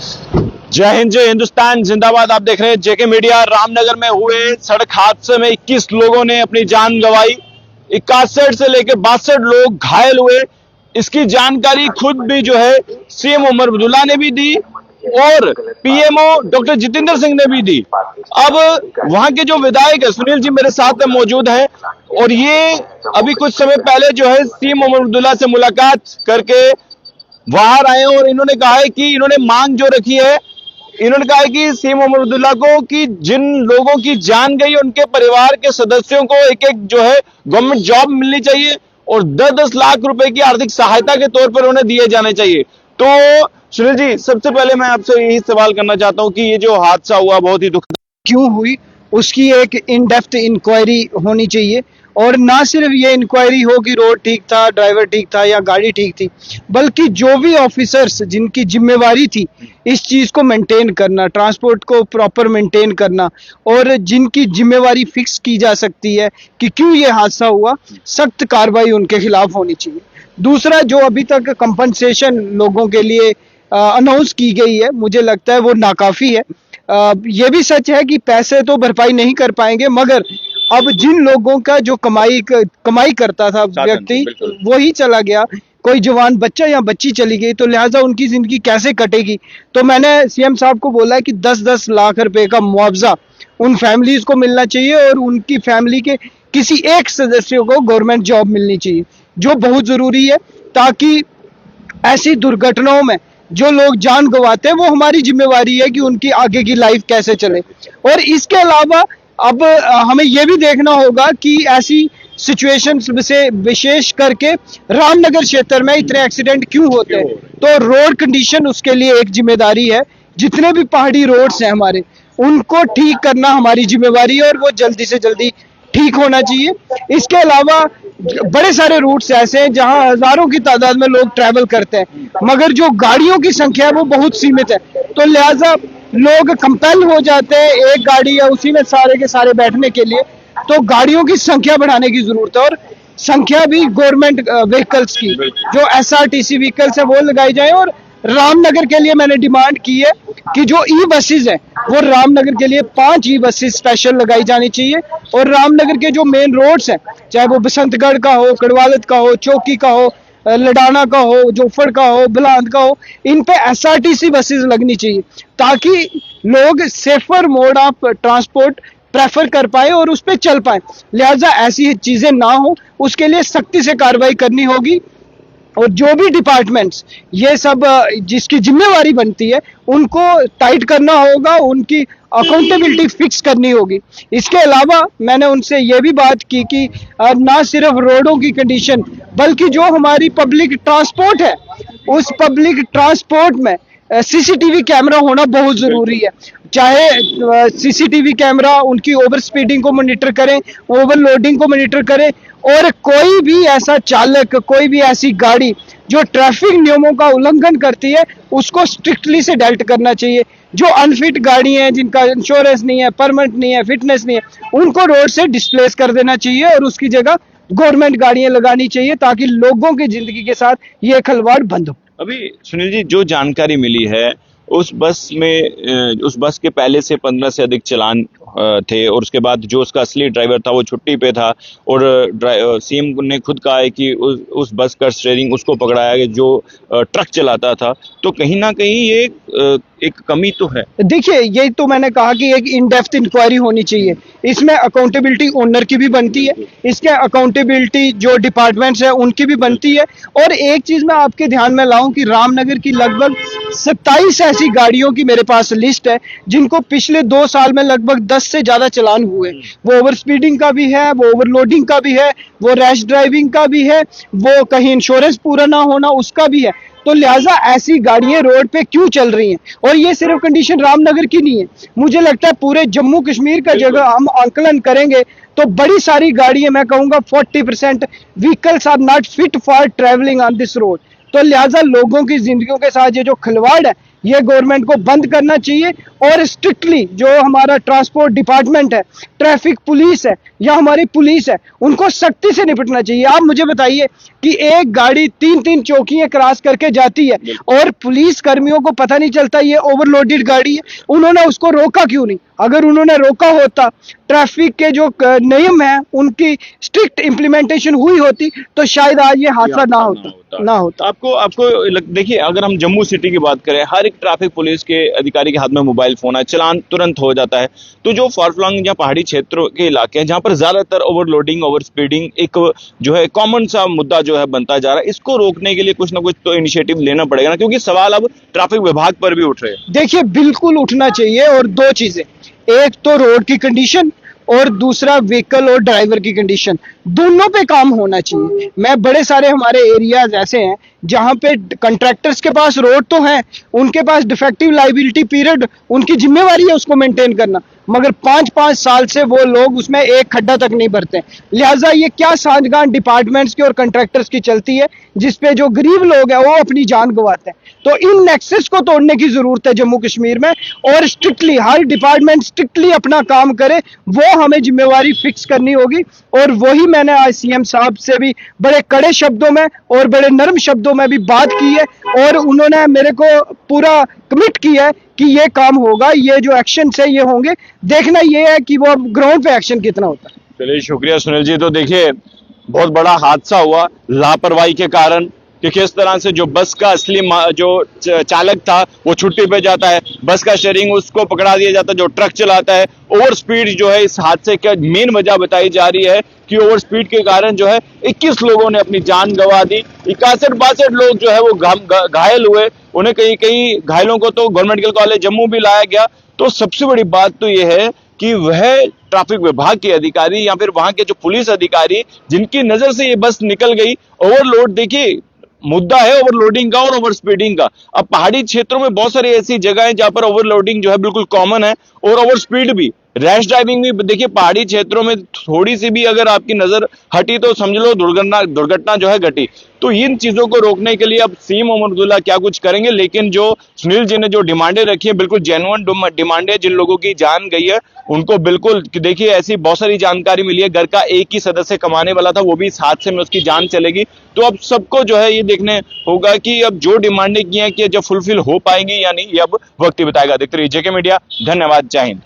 जय हिंद, जय हिंदुस्तान जिंदाबाद। आप देख रहे हैं जेके मीडिया। रामनगर में हुए सड़क हादसे में 21 लोगों ने अपनी जान गंवाई, 61 से लेकर 62 लोग घायल हुए। इसकी जानकारी खुद भी जो है सीएम उमर अब्दुल्ला ने भी दी और पीएमओ डॉक्टर जितेंद्र सिंह ने भी दी। अब वहां के जो विधायक है सुनील जी मेरे साथ में मौजूद है और ये अभी कुछ समय पहले जो है सीएम उमर अब्दुल्ला से मुलाकात करके बाहर आए और इन्होंने कहा है कि इन्होंने मांग जो रखी है, इन्होंने कहा है कि सीएम उमर अब्दुल्ला को कि जिन लोगों की जान गई उनके परिवार के सदस्यों को एक एक जो है गवर्नमेंट जॉब मिलनी चाहिए और 10-10 लाख रुपए की आर्थिक सहायता के तौर पर उन्हें दिए जाने चाहिए। तो सुनील जी, सबसे पहले मैं आपसे यही सवाल करना चाहता हूं कि ये जो हादसा हुआ बहुत ही दुखद क्यों हुई, उसकी एक इन डेप्थ इंक्वायरी होनी चाहिए। और ना सिर्फ ये इंक्वायरी हो कि रोड ठीक था, ड्राइवर ठीक था या गाड़ी ठीक थी, बल्कि जो भी ऑफिसर्स जिनकी जिम्मेवारी थी इस चीज को मेंटेन करना, ट्रांसपोर्ट को प्रॉपर मेंटेन करना, और जिनकी जिम्मेवारी फिक्स की जा सकती है कि क्यों ये हादसा हुआ, सख्त कार्रवाई उनके खिलाफ होनी चाहिए। दूसरा, जो अभी तक कंपनसेशन लोगों के लिए अनाउंस की गई है, मुझे लगता है वो नाकाफी है। ये भी सच है कि पैसे तो भरपाई नहीं कर पाएंगे, मगर अब जिन लोगों का जो कमाई करता था व्यक्ति, वही चला गया, कोई जवान बच्चा या बच्ची चली गई, तो लिहाजा उनकी जिंदगी कैसे कटेगी। तो मैंने सीएम साहब को बोला है कि 10-10 लाख रुपए का मुआवजा उन फैमिलीज को मिलना चाहिए और उनकी फैमिली के किसी एक सदस्य को गवर्नमेंट जॉब मिलनी चाहिए, जो बहुत जरूरी है, ताकि ऐसी दुर्घटनाओं में जो लोग जान गंवाते हैं वो हमारी जिम्मेवारी है कि उनकी आगे की लाइफ कैसे चले। और इसके अलावा अब हमें यह भी देखना होगा कि ऐसी सिचुएशंस से विशेष करके रामनगर क्षेत्र में इतने एक्सीडेंट क्यों होते हैं, तो रोड कंडीशन उसके लिए एक जिम्मेदारी है। जितने भी पहाड़ी रोड्स हैं हमारे, उनको ठीक करना हमारी जिम्मेवारी है और वो जल्दी से जल्दी ठीक होना चाहिए। इसके अलावा बड़े सारे रूट्स ऐसे हैं जहां हजारों की तादाद में लोग ट्रैवल करते हैं, मगर जो गाड़ियों की संख्या है वो बहुत सीमित है, तो लिहाजा लोग कंपेल हो जाते हैं एक गाड़ी या उसी में सारे के सारे बैठने के लिए। तो गाड़ियों की संख्या बढ़ाने की जरूरत है और संख्या भी गवर्नमेंट व्हीकल्स की, जो एसआरटीसी व्हीकल्स है वो लगाई जाए। और रामनगर के लिए मैंने डिमांड की है कि जो ई बसेज है वो रामनगर के लिए 5 ई बसेज स्पेशल लगाई जानी चाहिए। और रामनगर के जो मेन रोड्स हैं, चाहे वो बसंतगढ़ का हो, कड़वालत का हो, चौकी का हो, लडाना का हो, जोफड़ का हो, बिलांद का हो, इन पे एसआरटीसी बसेज लगनी चाहिए ताकि लोग safer mode of transport prefer कर पाए और उस पर चल पाए। लिहाजा ऐसी चीजें ना हो, उसके लिए सख्ती से कार्रवाई करनी होगी। और जो भी डिपार्टमेंट्स ये सब जिसकी जिम्मेवारी बनती है उनको टाइट करना होगा, उनकी अकाउंटेबिलिटी फिक्स करनी होगी। इसके अलावा मैंने उनसे ये भी बात की कि ना सिर्फ रोडों की कंडीशन, बल्कि जो हमारी पब्लिक ट्रांसपोर्ट है उस पब्लिक ट्रांसपोर्ट में सीसीटीवी कैमरा होना बहुत जरूरी है। चाहे सीसीटीवी कैमरा उनकी ओवर स्पीडिंग को मॉनिटर करें, ओवरलोडिंग को मॉनिटर करें, और कोई भी ऐसा चालक, कोई भी ऐसी गाड़ी जो ट्रैफिक नियमों का उल्लंघन करती है उसको स्ट्रिक्टली से डेल्ट करना चाहिए। जो अनफिट गाड़ी हैं, जिनका इंश्योरेंस नहीं है, परमिट नहीं है, फिटनेस नहीं है, उनको रोड से डिस्प्लेस कर देना चाहिए और उसकी जगह गवर्नमेंट गाड़ियां लगानी चाहिए ताकि लोगों की जिंदगी के साथ ये खिलवाड़ बंद हो। अभी सुनील जी, जो जानकारी मिली है उस बस के पहले से 15 से अधिक चालान थे और उसके बाद जो उसका असली ड्राइवर था वो छुट्टी पे था और सीएम ने खुद कहा है कि उस बस का स्टीयरिंग उसको पकड़ाया गया जो ट्रक चलाता था। तो कहीं ना कहीं ये एक कमी तो है। देखिए, यही तो मैंने कहा कि एक इन डेप्थ इंक्वायरी होनी चाहिए। इसमें अकाउंटेबिलिटी ओनर की भी बनती है, इसके अकाउंटेबिलिटी जो डिपार्टमेंट्स है उनकी भी बनती है। और एक चीज मैं आपके ध्यान में लाऊं कि रामनगर की लगभग 27 ऐसी गाड़ियों की मेरे पास लिस्ट है जिनको पिछले 2 साल में लगभग 10 से ज्यादा चालान हुए। वो ओवर स्पीडिंग का भी है, वो ओवरलोडिंग का भी है, वो रैश ड्राइविंग का भी है, वो कहीं इंश्योरेंस पूरा ना होना उसका भी है। तो लिहाजा ऐसी गाड़ियां रोड पे क्यों चल रही हैं? और ये सिर्फ कंडीशन रामनगर की नहीं है, मुझे लगता है पूरे जम्मू कश्मीर का जगह हम आंकलन करेंगे तो बड़ी सारी गाड़ियां, मैं कहूंगा 40% vehicles are not fit for travelling on this road. तो लिहाजा लोगों की जिंदगियों के साथ ये जो खिलवाड़ है ये गवर्नमेंट को बंद करना चाहिए और स्ट्रिक्टली जो हमारा ट्रांसपोर्ट डिपार्टमेंट है, ट्रैफिक पुलिस है या हमारी पुलिस है, उनको सख्ती से निपटना चाहिए। आप मुझे बताइए कि एक गाड़ी 3-3 चौकियां क्रॉस करके जाती है और पुलिस कर्मियों को पता नहीं चलता ये ओवरलोडेड गाड़ी है, उन्होंने उसको रोका क्यों नहीं? अगर उन्होंने रोका होता, ट्रैफिक के जो नियम है उनकी स्ट्रिक्ट इंप्लीमेंटेशन हुई होती, तो शायद आज ये हादसा ना होता। आपको देखिए, अगर हम जम्मू सिटी की बात करें, हर एक ट्रैफिक पुलिस के अधिकारी के हाथ में मोबाइल फोन है, चलान तुरंत हो जाता है। तो जो फार फ्लंग या पहाड़ी क्षेत्रों के इलाके हैं जहां पर ज्यादातर ओवरलोडिंग, ओवर स्पीडिंग एक जो है कॉमन सा मुद्दा जो है बनता जा रहा है, इसको रोकने के लिए कुछ ना कुछ तो इनिशिएटिव लेना पड़ेगा ना, क्योंकि सवाल अब ट्रैफिक विभाग पर भी उठ रहे हैं। देखिए, बिल्कुल उठना चाहिए, और दो चीजें, एक तो रोड की कंडीशन और दूसरा व्हीकल और ड्राइवर की कंडीशन, दोनों पे काम होना चाहिए। मैं बड़े सारे हमारे एरियाज ऐसे हैं जहां पे कंट्रैक्टर्स के पास रोड तो है, उनके पास डिफेक्टिव लाइबिलिटी पीरियड, उनकी जिम्मेवारी है उसको मेंटेन करना, मगर 5-5 साल से वो लोग उसमें एक खड्डा तक नहीं भरते। लिहाजा ये क्या सांठगांठ डिपार्टमेंट्स की और कंट्रैक्टर्स की चलती है, जिसपे जो गरीब लोग हैं वो अपनी जान गंवाते हैं। तो इन नेक्सस को तोड़ने की जरूरत है जम्मू कश्मीर में, और स्ट्रिक्टली हर डिपार्टमेंट स्ट्रिक्टली अपना काम करे, वो हमें जिम्मेवारी फिक्स करनी होगी। और वही मैंने आज सीएम साहब से भी बड़े कड़े शब्दों में और बड़े नरम शब्दों में भी बात की है, और उन्होंने मेरे को पूरा कमिट किया है कि ये काम होगा, ये जो एक्शन है ये होंगे। देखना ये है कि वो ग्राउंड पे एक्शन कितना होता है। चलिए, शुक्रिया सुनील जी। तो देखिए, बहुत बड़ा हादसा हुआ लापरवाही के कारण, कि किस तरह से जो बस का असली जो चालक था वो छुट्टी पे जाता है, बस का स्टीयरिंग उसको पकड़ा दिया जाता है जो ट्रक चलाता है। ओवर स्पीड जो है इस हादसे का मेन वजह बताई जा रही है कि ओवर स्पीड के कारण जो है 21 लोगों ने अपनी जान गंवा दी, 61-62 लोग जो है वो घायल हुए। उन्हें कई घायलों को तो गवर्नमेंट मेडिकल कॉलेज जम्मू भी लाया गया। तो सबसे बड़ी बात तो यह है कि वह ट्रैफिक विभाग के अधिकारी या फिर वहां के जो पुलिस अधिकारी जिनकी नजर से ये बस निकल गई, ओवरलोड, देखिए मुद्दा है ओवरलोडिंग का और ओवर स्पीडिंग का। अब पहाड़ी क्षेत्रों में बहुत सारी ऐसी जगह है जहां पर ओवरलोडिंग जो है बिल्कुल कॉमन है, और ओवर स्पीड भी, रैश ड्राइविंग भी। देखिए, पहाड़ी क्षेत्रों में थोड़ी सी भी अगर आपकी नजर हटी तो समझ लो दुर्घटना जो है घटी। तो इन चीजों को रोकने के लिए अब सीएम ओमर अब्दुल्ला क्या कुछ करेंगे, लेकिन जो सुनील जी ने जो डिमांडें रखी है, बिल्कुल जेन्युइन डिमांडें, जिन लोगों की जान गई है उनको बिल्कुल, देखिए ऐसी बहुत सारी जानकारी मिली है, घर का एक ही सदस्य कमाने वाला था, वो भी इस हादसे में उसकी जान चलेगी। तो अब सबको जो है ये देखने होगा कि अब जो डिमांडें की हैं कि जब फुलफिल हो पाएंगी या नहीं, ये अब वक्त ही बताएगा। देखते रहिए जेके मीडिया। धन्यवाद, जय हिंद।